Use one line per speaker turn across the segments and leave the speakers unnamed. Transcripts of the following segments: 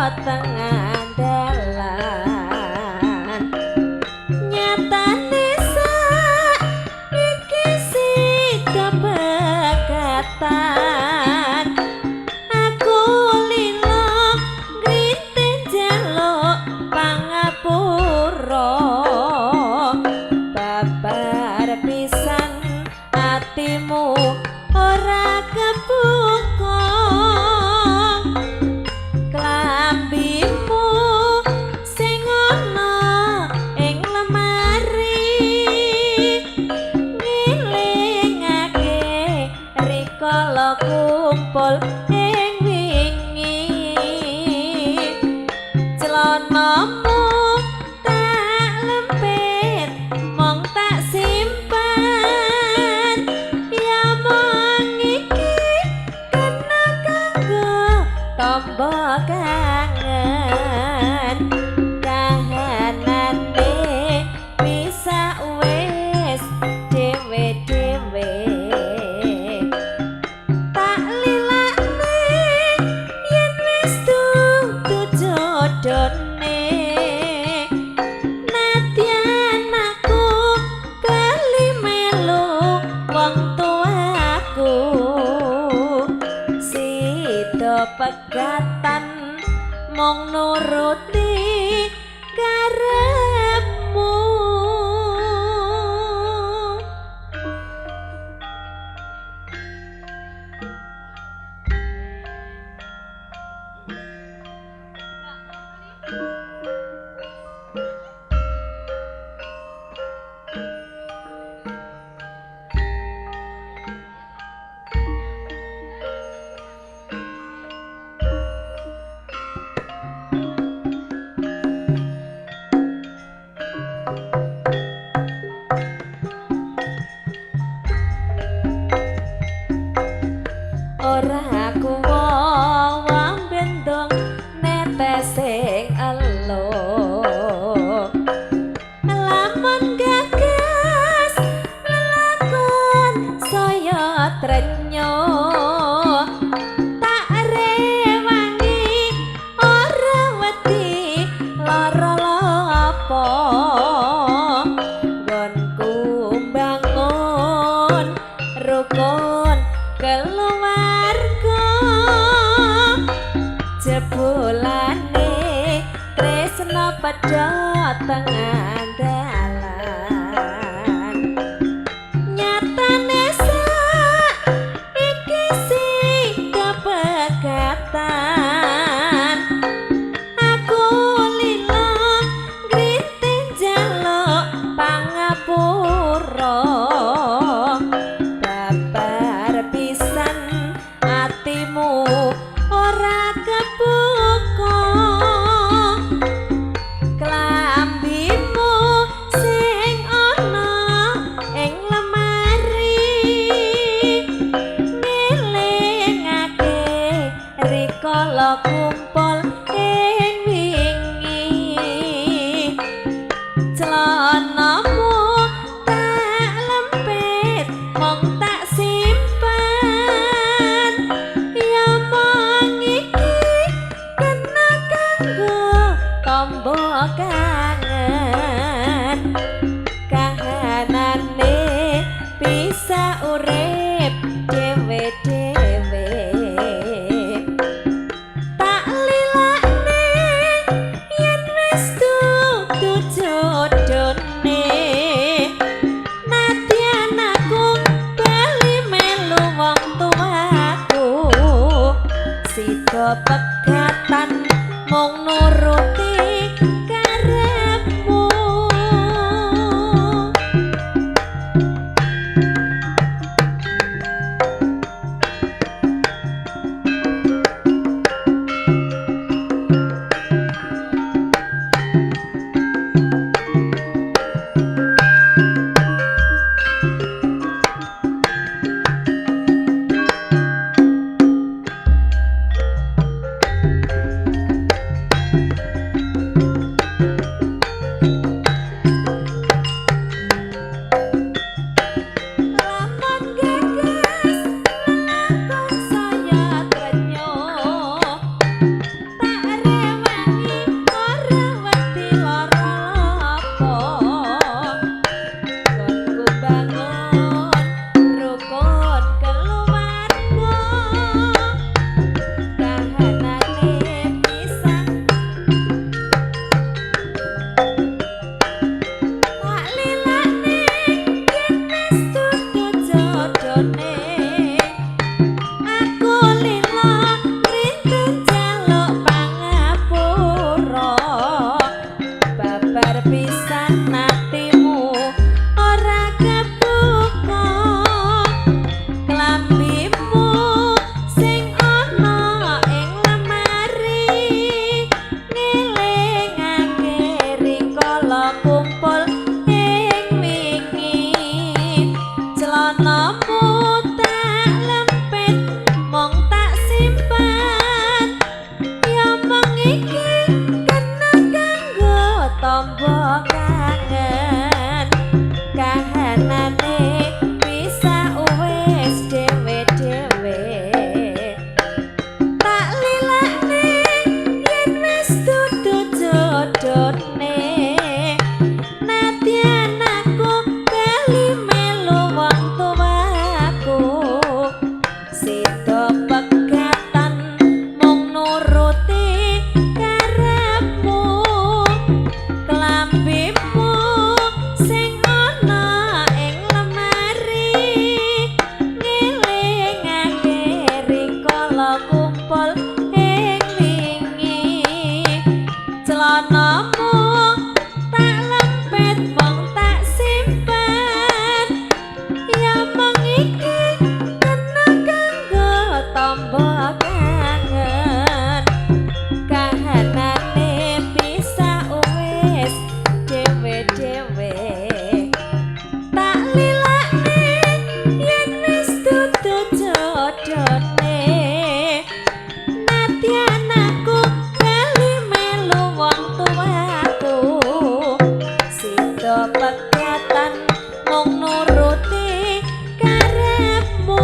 Tengah dalan nyatane saiki sida pegatan aku lila ngrintin jaluk pangapura babar pisan atimu ora kebuka klambimu sing ana ing lemari ngilingake rikala kumpul ing wingi celanamu tak lempit mong tak simpan ya mong iki kena kanggo tombo kangen kahanane bisa wis dhewe-dhewe tak lilane yen wis dudu jodone nadyan aku bali melu wong tuaku sida pegatan mong nuruti karepmu ora kuwo bendong netes sing elo lamun gagas lakon saya trenyo tak rewangi ora wedi lara apa nggonku bangun rukun keluarga jebulane tresna padha tengah dalan nyatane saiki sida pegatan aku lila ngrintin jaluk pangapura babar pisan atimu ora kebuka klambimu sing ana ing lemari ngilingake rikala kumpul ing wingi celanamu tak lempit mong tak simpan ya mong iki kena kanggo tombo kangen kahanane bisa urip dhewe-dhewe tak lilane yen wis dudu jodone nadyan aku bali melu wong tuaku sida pegatan mung nuruti karepmu nuruti karepmu klambimu sing ana ing lemari ngelingake rikala kumpul ing wingi celanamu tak lempet mong tak simpen ya mengiki kena kanggo tombo kangen kahanane pisah wis dhewe-dhewe tak lilakne yen wis dudu jodone nadyan aku bali melu wong tuaku sida pegatan mung nuruti karepmu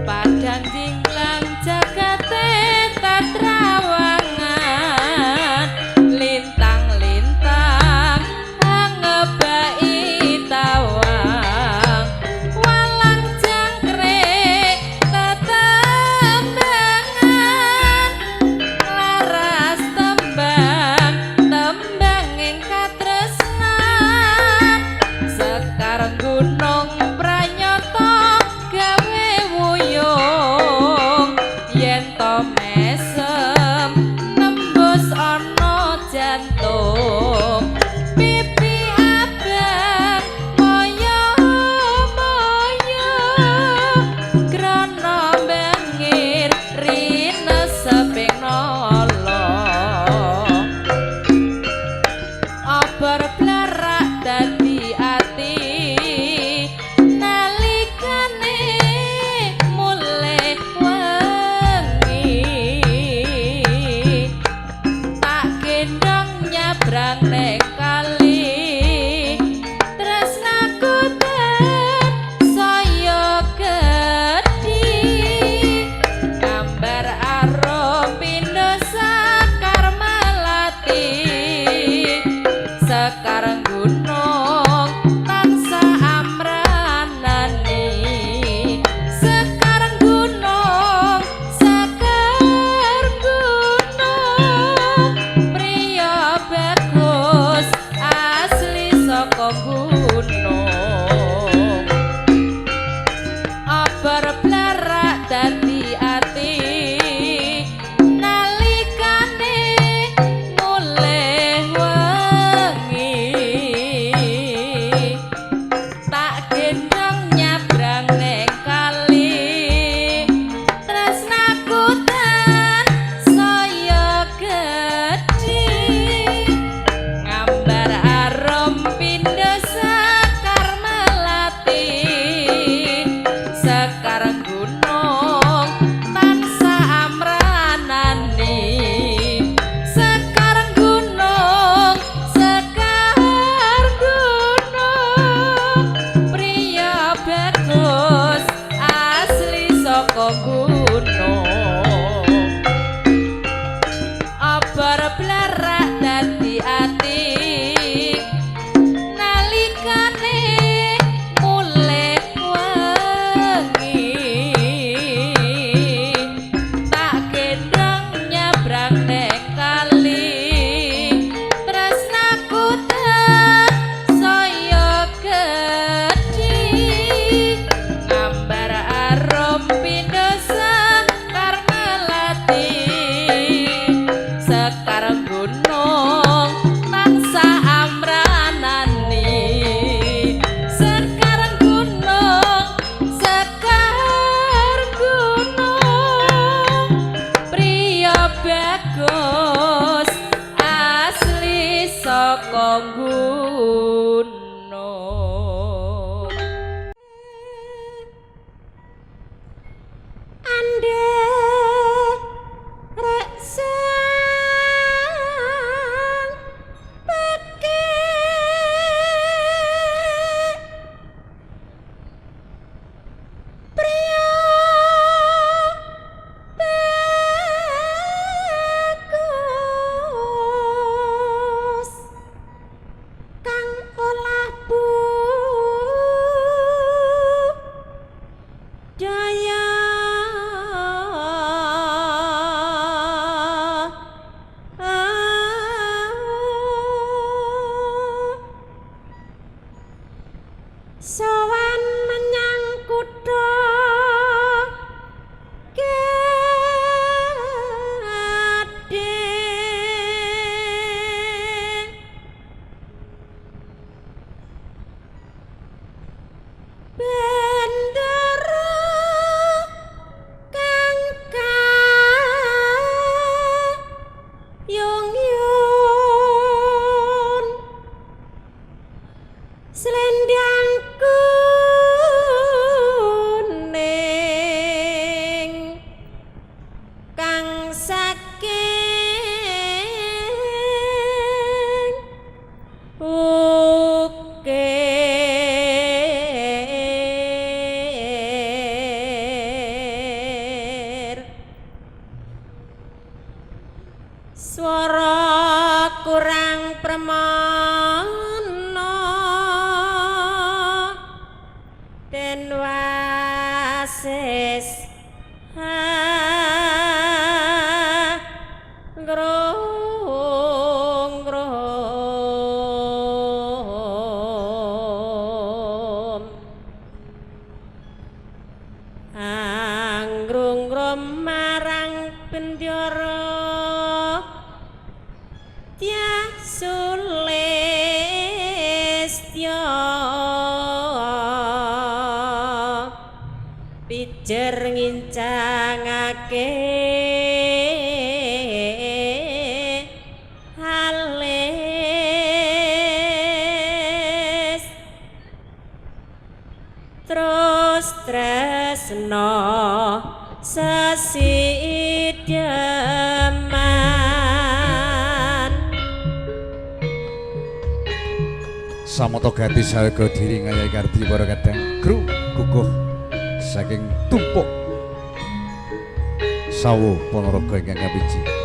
padang jinglang jagate tatrawangan lintang-lintang ngebai tawang walang jangkrik tetembangan laras tembang tembang ing katresnan sekar gunung pranyata gawe wuyung yen to mesem nembus ana jantung pipi abang moyo-moyo krana bengir rine seping nala aber blerak dadi ati nalikane mulai wengi tak gendong nyabrang nek kali tresnaku ten saya gedhi gambar arum pindho sakar melati sekarang gunung tansah amranani sekarang gunung priya bagus asli saka gunung aber blerak dadi ati nalikane mulai wengi tak gendong nyabrang ning kali tresnaku ten saya gedhi gambar arum pindho sakar melati sekarang gunung tansah amranani sekarang gunung priya bagus asli saka gunung aber blerak dadi ati nalikane mulai wengi tak gendong nyabrang ning kali tresnaku ten saya gedhi gambar arum pindho
swara kurang premana den wasis grung anggrung marang penjara tya sulistya pijer ngincangake halis terus tresno sasideman
Samoto gati saga diri ngayahi kardi para kadang kru kukuh saking tumpuk sawu ponorogo ingkang kapiji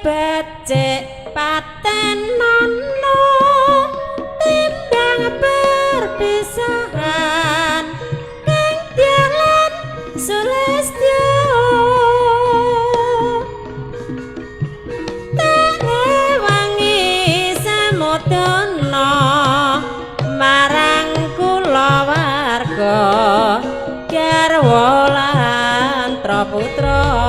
becek patenono timbang perpisahan ning dalan sulistya tak wangi samudana marang kula warga garwa lan putra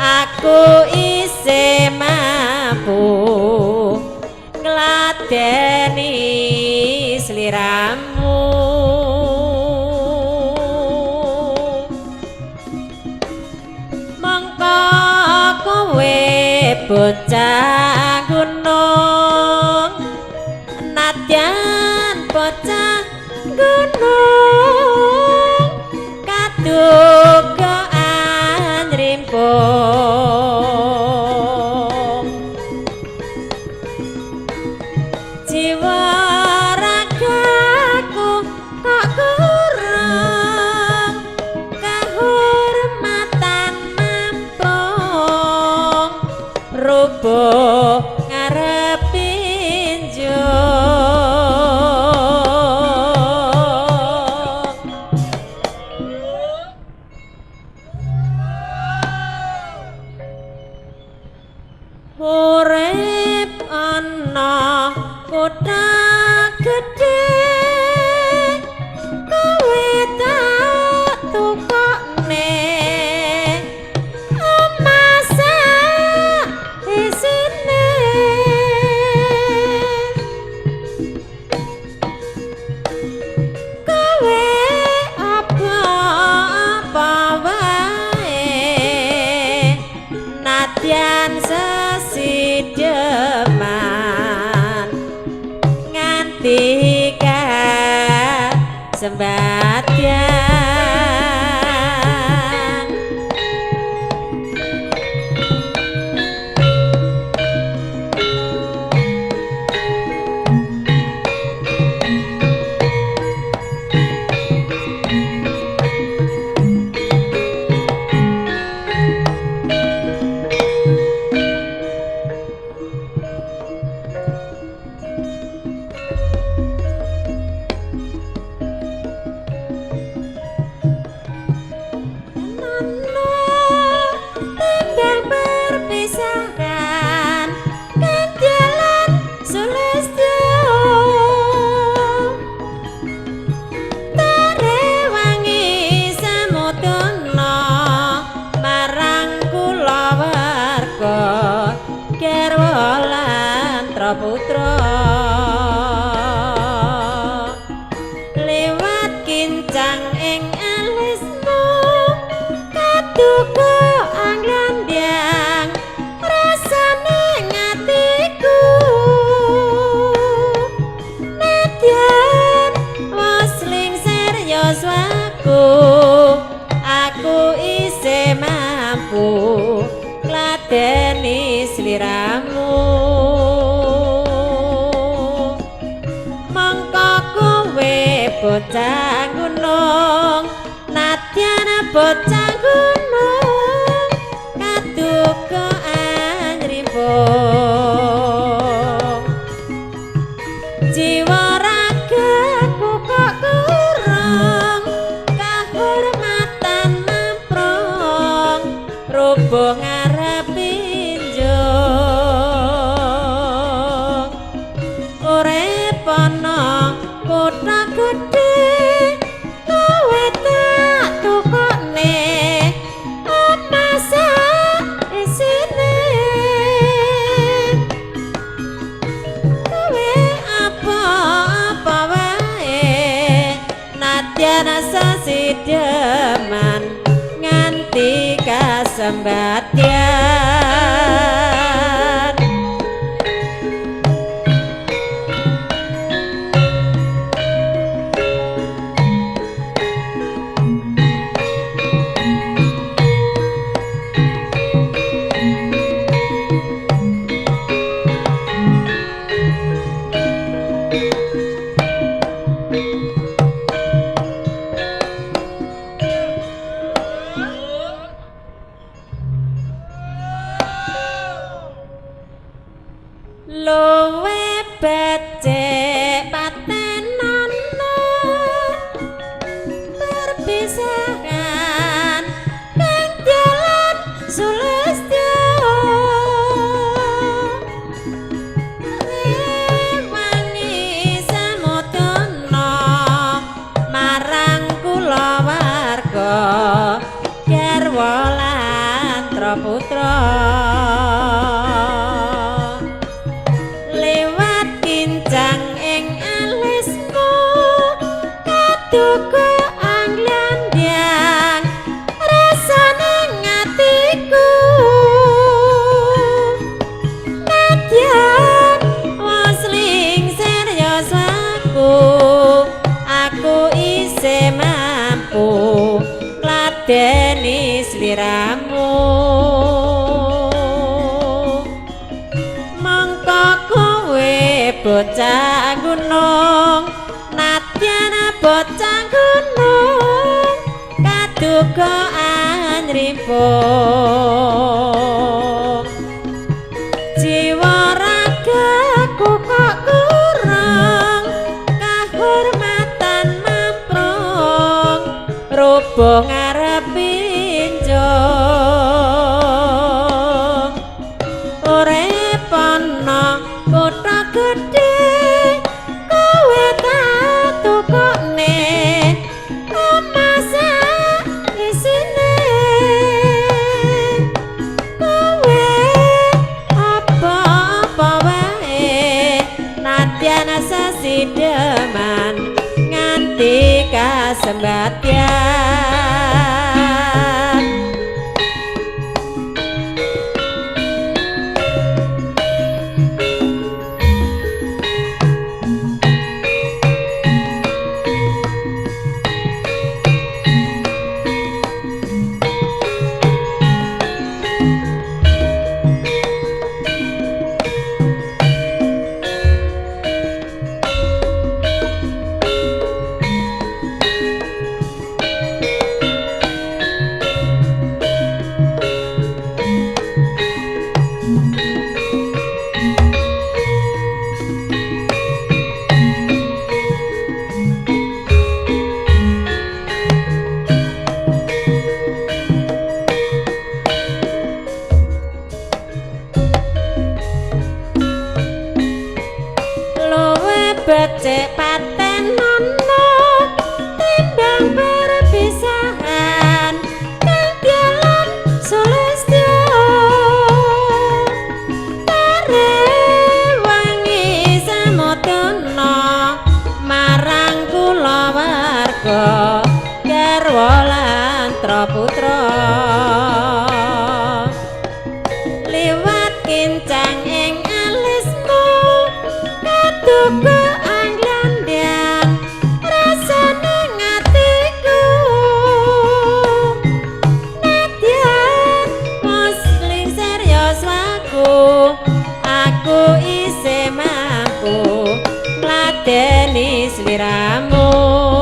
aku isih mampu ngladeni sliramu mangka kowe bocah gunung nadyan bocah gunung kadugaan rimpung jiwa ragaku kok kurang kehormatan mampung rubuh ngarepin urip ana kota gedhe kowe tak tukokne masa isine kowe apa wae nadyan sasideman nganti ka sembadyan bocah gunung nadyan bocah gunung kaduka anrimpung jiwa ragaku kok kurang kahormatan namprong rubuh ngarep pinjung urip ana kutha gedhe kowe tak tukokne ana isine kowe apa wae nadyan sasideman nganti kasembadyan luwe becik patenana perpisahan kang dalan sulastya wangi samudana marang kula warga garwa lan putra kincang ing alismu kaduka anglandang rasane ngatiku nadyan wasling serius aku isih mampu ngladeni sliramu bocah gunung nadyan bocah gunung kaduka anrimpung jiwa ragaku kok kurang kahormatan mamprong rubuh ngarep pinjung urip ana kutha gedhe kowe tak tukokne masa isine kowe apa wae nadyan sasideman nganti kasembadyan becik patenana timbang perpisahan kang dalan sulastya wangi samudana marang kula warga garwa lan putra liwat kincang ing alismu kaduka aku isih mampu ngladeni sliramu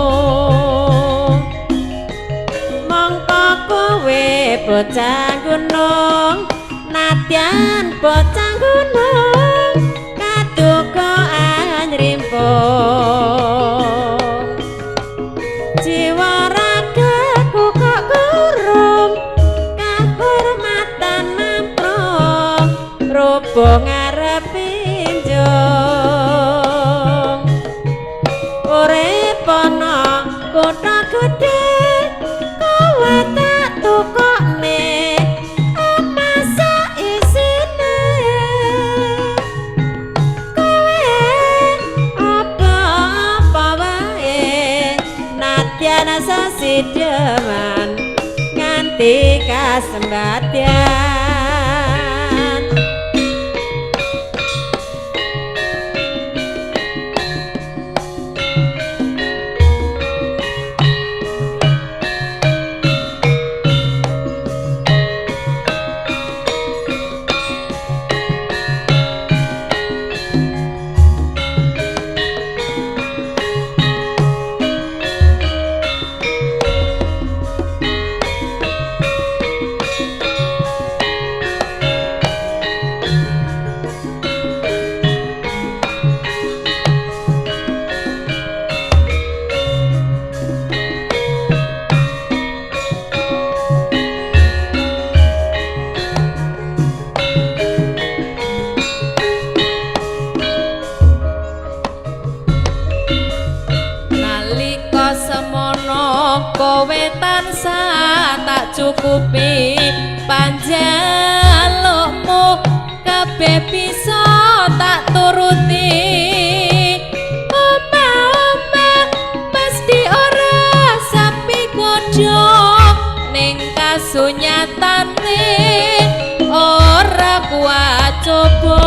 bocah gunung nadyan bocah gunung kaduka anyrimpung jiwa ragaku kok kurung kahormatan mamprong rubuh ngarepi njung urip ana kutha gedhe kowe tak tukokne masa isine kowe apa wae nadyan sasideman nganti kasembadyan kowe tansah tak cukupi panjalukmu kabeh bisa tak turuti omah-omah mesti ora sapi godhong ning kasunyatane ora kuat coba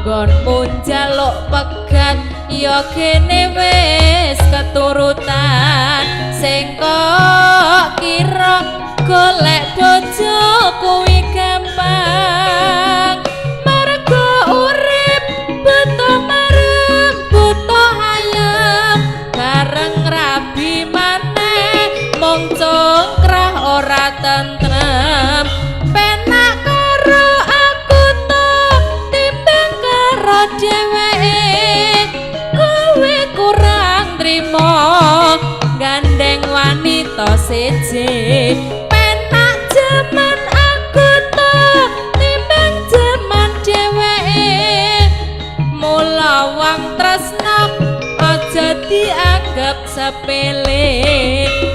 nggonmu njaluk pegat ya kene wis keturutan sing kok kira golek bojo kuwi gampang mergo urip butuh marem butuh ayem bareng rabi maneh mung congkrah ora tentrem penak karo aku to timbang karo dheweke kowe kurang trimo gandeng wanita siji penak jaman aku to timbang jaman dheweke mula wong tresno aja dianggep sepele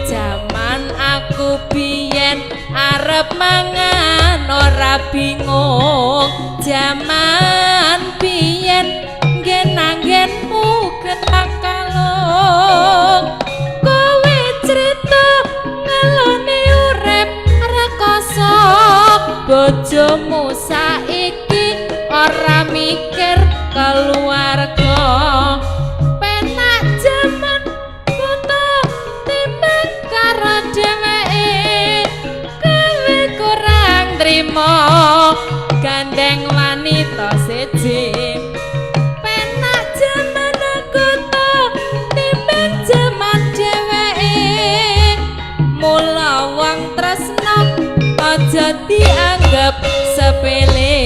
jaman aku biyen arep mangan ora bingung jaman biyen ngen-ngenmu getang kalung kowe cerita ngeloni urip rekoso bojomu saiki ora mikir keluarga penak jaman kutu timbang karo dheweke kowe kurang trimo gandeng wanita siji aja dianggap sepele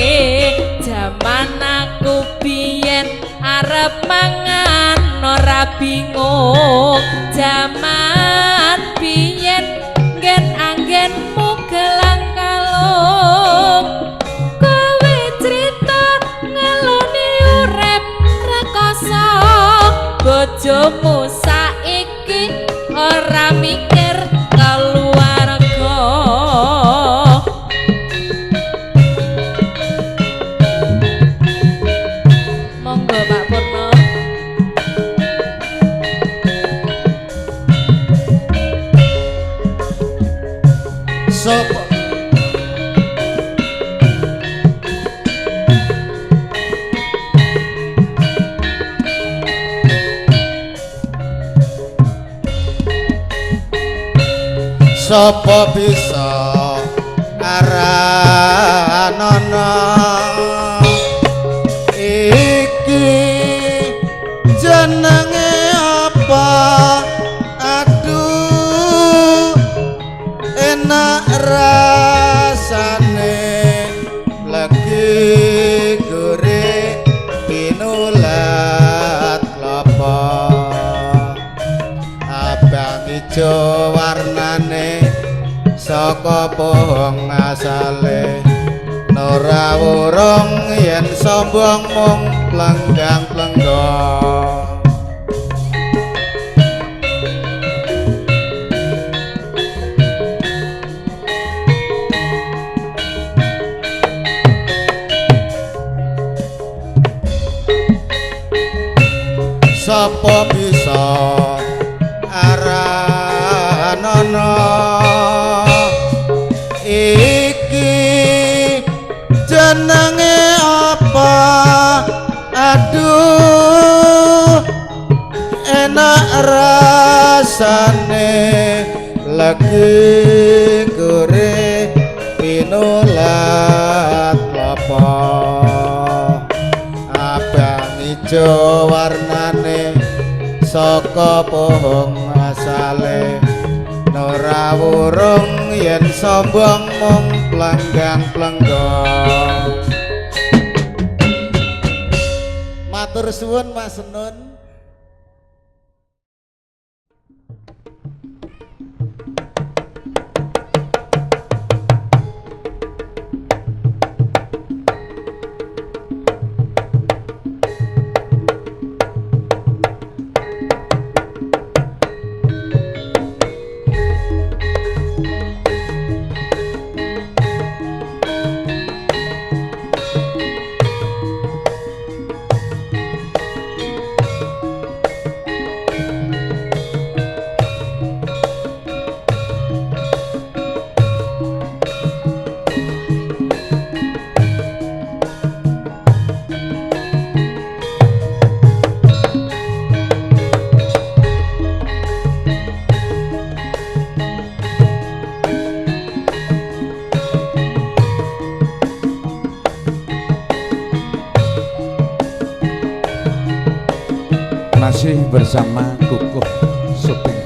jaman aku biyen arep mangan ora bingung jaman biyen nggen anggenmu gelang kalung kowe cerita ngeloni urip rekoso bojomu saiki ora mikir keluarga
sapa bisa aranana iki jenenge apa aduh enak ra ijo warnane saka pohong asale ora wurung yen sombong mung plenggang-plenggong sapa bisa aranana iki jenenge apa aduh enak rasane lagi gurih pinulat apa abang ijo warnane saka pohong asale ora wurung yen sombong mung plenggang-plenggong matur suwun Mas Nun.
Masih bersama Kukuh Syuting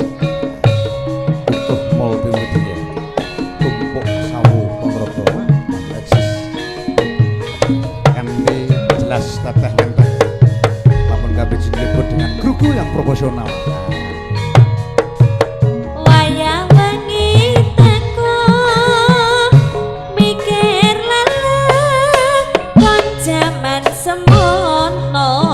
Kukuh Multimedia Tumpuk Sawu Ponorogo Eksis MD jelas teteh menteh namun kabeh diliput dengan kru yang proporsional.
Wayang wengi teko mikir lelah kon jaman semono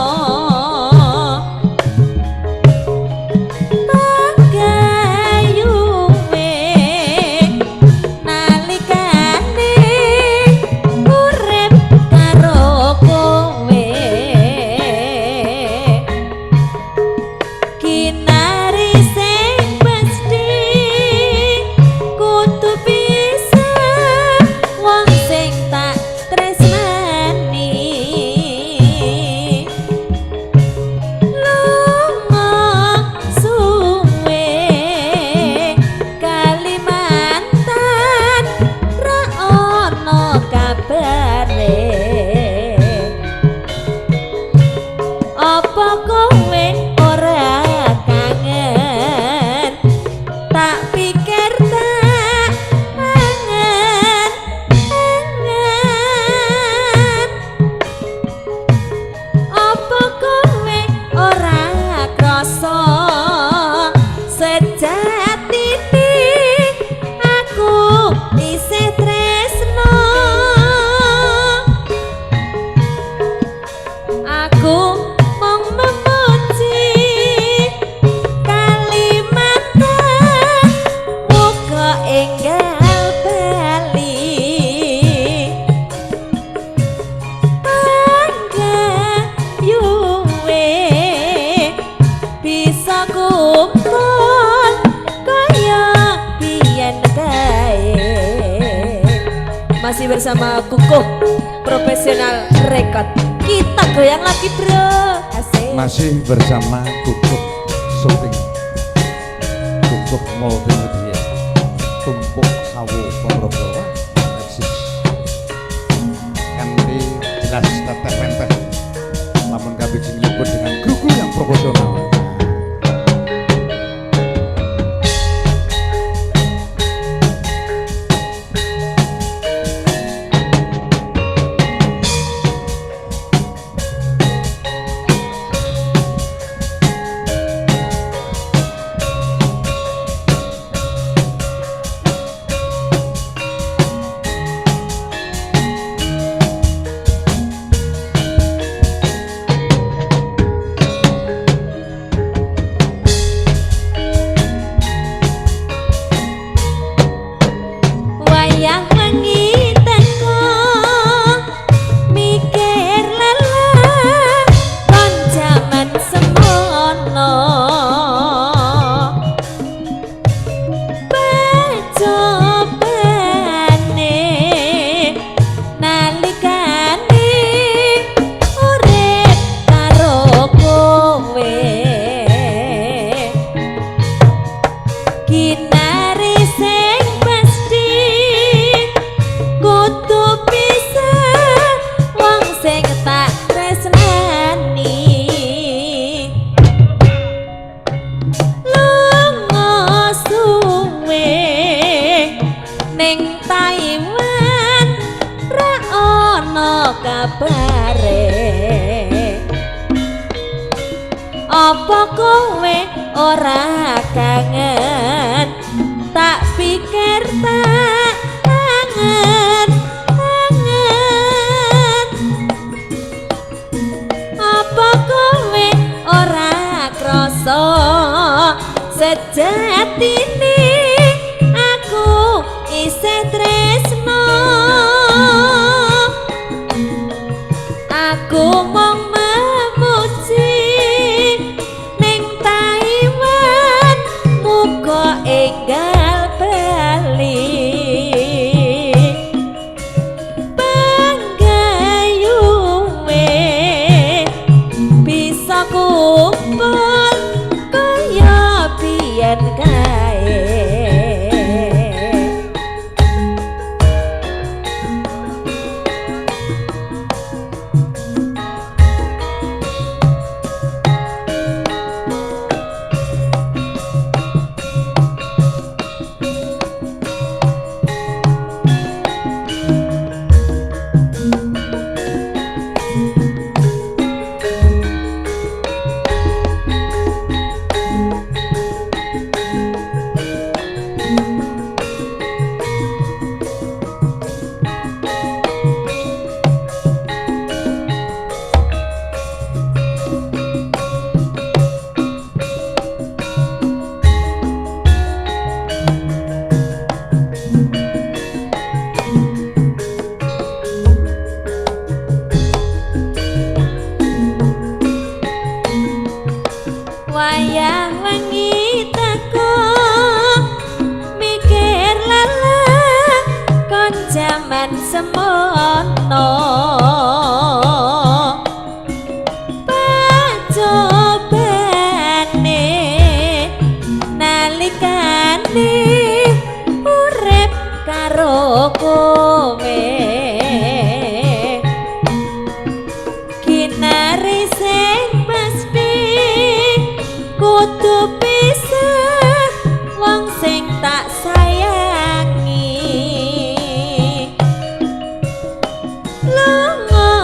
masih bersama Kukuh Profesional Record. Kita goyang lagi bro. Asik.
Masih bersama Kukuh Syuting Kukuh Multimedia Tumpuk Sawu Ponorogo Eksis MD jelas teteh menteh namun kabeh diliput dengan kru yang proporsional.
kabare apa kowe ora kangen tak pikir tak kangen apa kowe ora krasa sejatine aku isih tresno aku mung memuji ning Taiwan muga enggal bali panggayuwe bisa kumpul kaya biyen kae wayah wengi teko mikir lalang kon jaman semono pacobane nalikane urip karo kowe kinari sing pasti kudu pisah wong sing tak sayangi lunga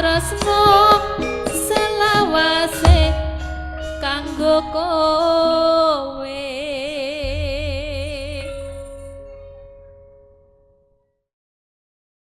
tresno selawase kanggo kowe